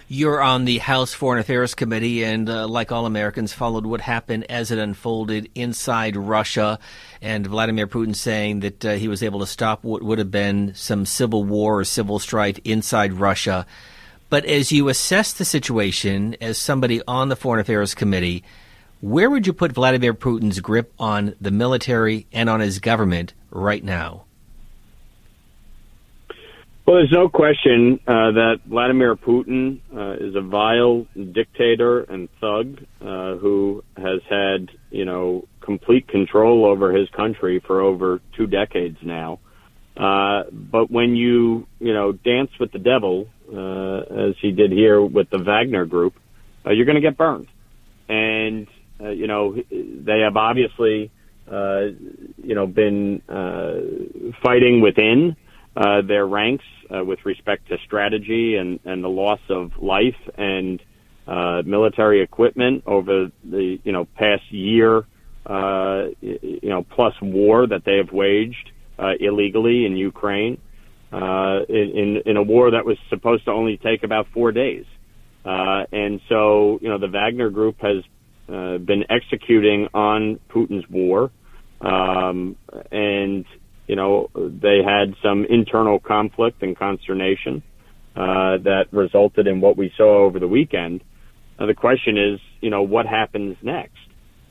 You're on the House Foreign Affairs Committee, and like all Americans, followed what happened as it unfolded inside Russia, and Vladimir Putin saying that he was able to stop what would have been some civil war or civil strife inside Russia. But as you assess the situation as somebody on the Foreign Affairs Committee, where would you put Vladimir Putin's grip on the military and on his government right now? Well, there's no question that Vladimir Putin is a vile dictator and thug who has had, complete control over his country for over 2 decades now. But when you dance with the devil, as he did here with the Wagner Group, you're going to get burned. And, they have obviously, been fighting within their ranks with respect to strategy and the loss of life and military equipment over the past year plus war that they have waged illegally in Ukraine in a war that was supposed to only take about 4 days. And so the Wagner Group has been executing on Putin's war, and they had some internal conflict and consternation that resulted in what we saw over the weekend. The question is, what happens next?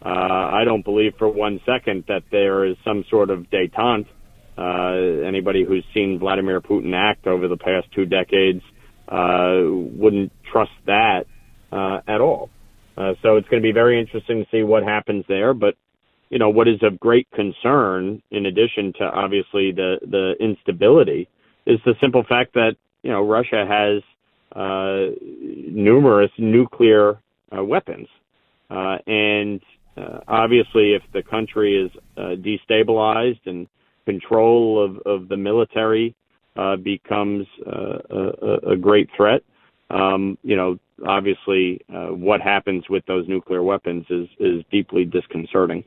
I don't believe for 1 second that there is some sort of détente. Anybody who's seen Vladimir Putin act over the past 2 decades wouldn't trust that at all. So it's going to be very interesting to see what happens there. But what is of great concern, in addition to obviously the instability, is the simple fact that, Russia has numerous nuclear weapons. And obviously, if the country is destabilized and control of the military becomes a great threat, obviously what happens with those nuclear weapons is deeply disconcerting.